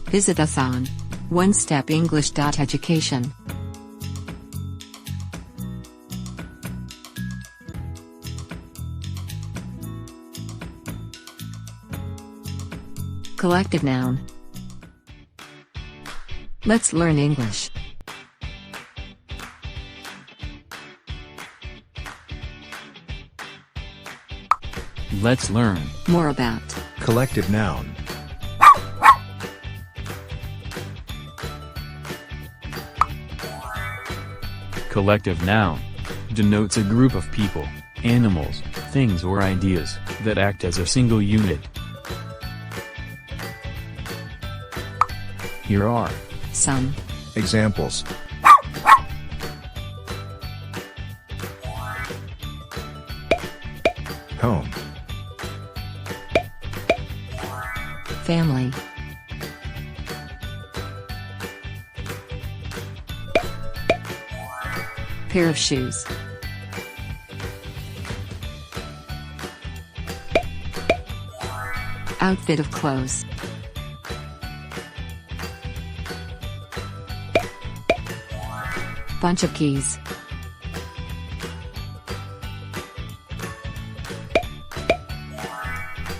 Visit us on onestepenglish.education. Collective noun. Let's learn English. Let's learn More about collective noun. collective noun. Denotes a group of people, animals, things or ideas that act as a single unit. Here are some Examples: home, family, pair of shoes, outfit of clothes, bunch of keys,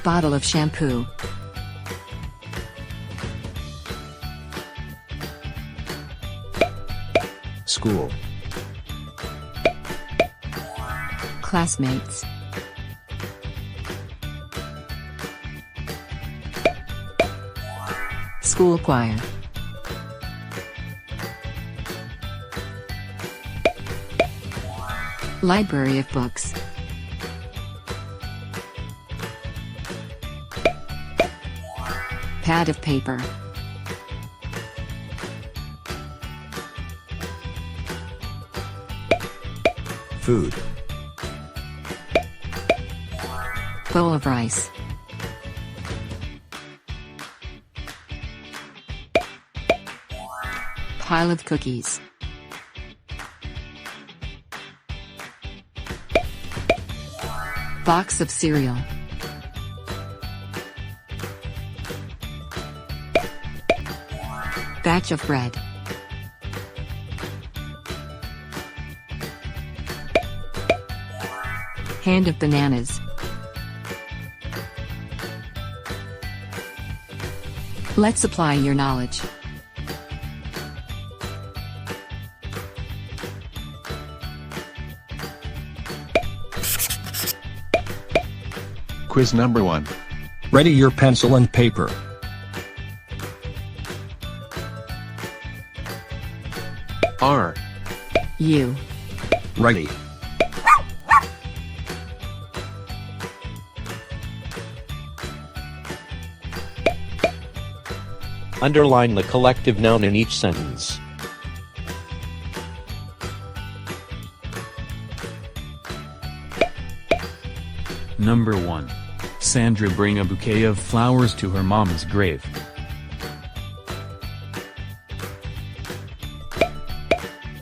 bottle of shampoo, school, classmates, school choir, library of books, pad of paper, food, bowl of rice, pile of cookies, box of cereal, batch of bread, hand of bananas. Let's apply your knowledge. Quiz number 1. Ready your pencil and paper. Are You. Ready. Underline the collective noun in each sentence. Number 1. Sandra bring a bouquet of flowers to her mom's grave.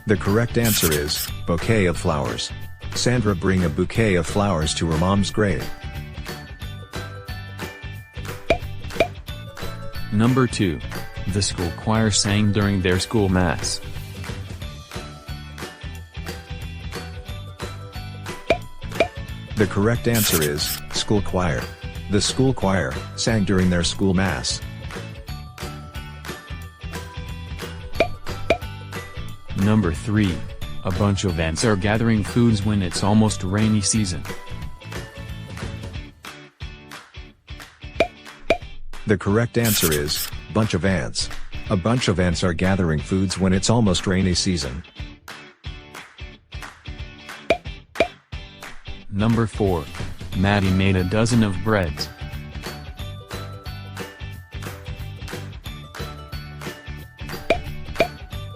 The correct answer is bouquet of flowers. Sandra bring a bouquet of flowers to her mom's grave. Number 2. The school choir sang during their school mass. The correct answer is school choir. The school choir sang during their school mass. Number 3. A bunch of ants are gathering foods when it's almost rainy season. The correct answer is bunch of ants. A bunch of ants are gathering foods when it's almost rainy season. Number 4. Maddie made a dozen of breads.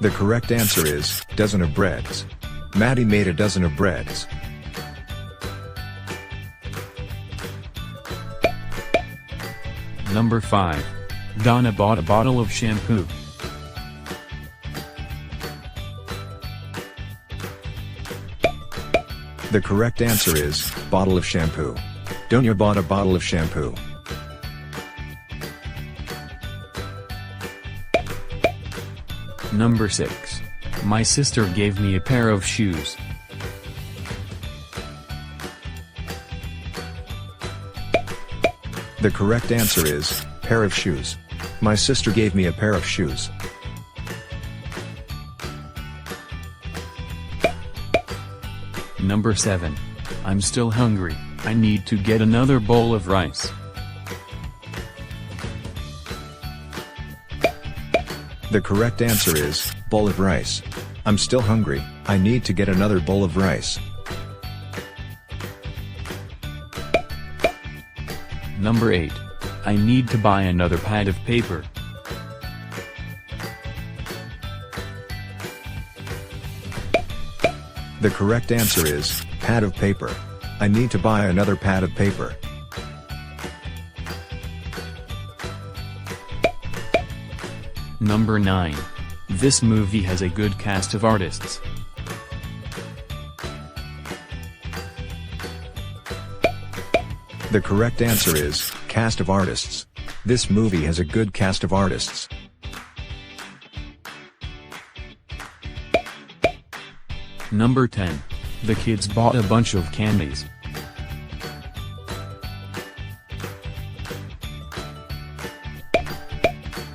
The correct answer is dozen of breads. Maddie made a dozen of breads. Number 5. Donna bought a bottle of shampoo. The correct answer is bottle of shampoo. Donya bought a bottle of shampoo. Number 6. My sister gave me a pair of shoes. The correct answer is, pair of shoes. My sister gave me a pair of shoes. Number 7. I'm still hungry, I need to get another bowl of rice. The correct answer is, bowl of rice. I'm still hungry, I need to get another bowl of rice. Number 8. I need to buy another pad of paper. The correct answer is, pad of paper. I need to buy another pad of paper. Number 9. This movie has a good cast of artists. The correct answer is, cast of artists. This movie has a good cast of artists. Number 10. The kids bought a bunch of candies.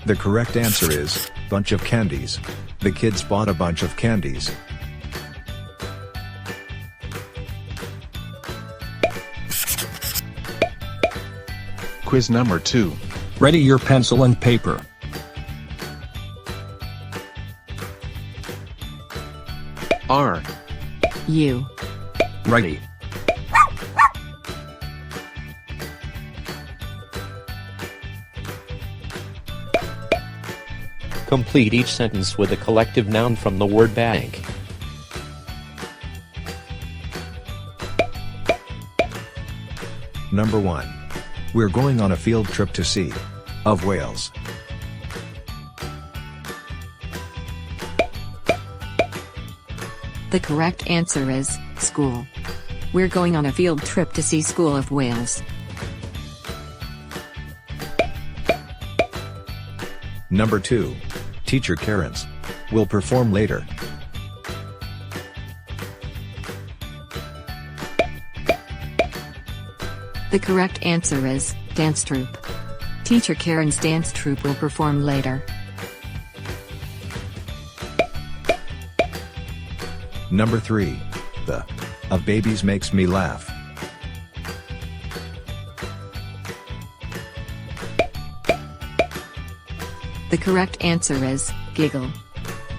The correct answer is, bunch of candies. The kids bought a bunch of candies. Quiz number 2. Ready your pencil and paper. R. U. Ready. Complete each sentence with a collective noun from the word bank. Number 1. We're going on a field trip to see of Wales. The correct answer is, school. We're going on a field trip to see School of Wales. Number 2. Teacher Karen's will perform later. The correct answer is, dance troupe. Teacher Karen's dance troupe will perform later. Number 3. The of babies makes me laugh. The correct answer is, giggle.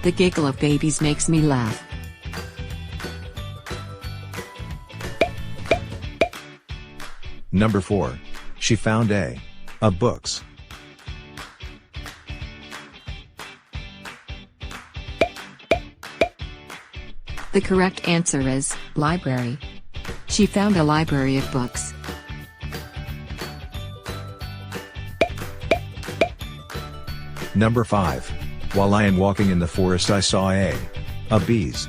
The giggle of babies makes me laugh. Number 4. She found a of books. The correct answer is, library. She found a library of books. Number 5. While I am walking in the forest I saw a of bees.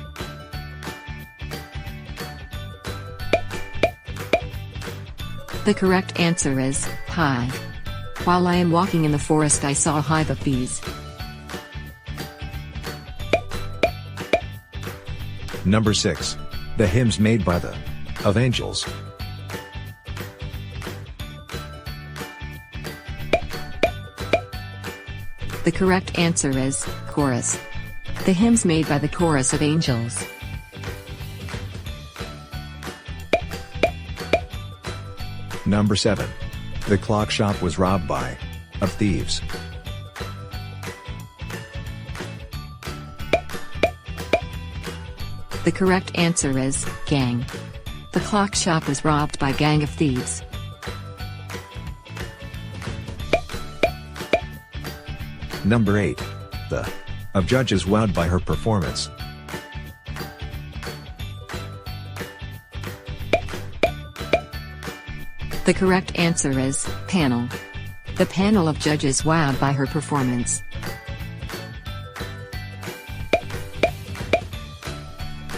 The correct answer is, hive. While I am walking in the forest I saw a hive of bees. Number 6. The hymns made by the of angels. The correct answer is, chorus. The hymns made by the chorus of angels. Number 7. The clock shop was robbed by of thieves. The correct answer is, gang. The clock shop was robbed by gang of thieves. Number 8. The of judges wowed by her performance. The correct answer is, panel. The panel of judges wowed by her performance.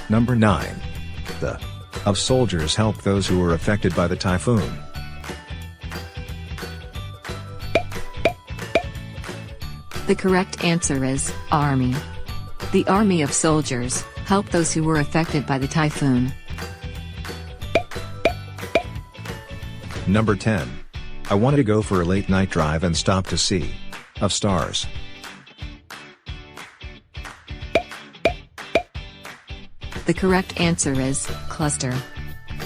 Number 9. The of soldiers help those who were affected by the typhoon. The correct answer is, army. The army of soldiers helped those who were affected by the typhoon. Number 10. I wanted to go for a late night drive and stop to see of stars. The correct answer is cluster.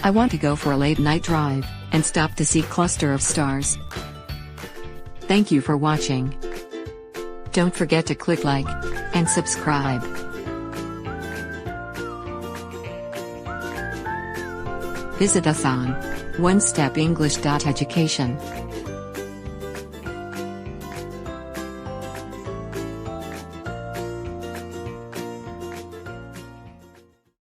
I want to go for a late night drive and stop to see cluster of stars. Thank you for watching. Don't forget to click like and subscribe. Visit us on onestepenglish.education.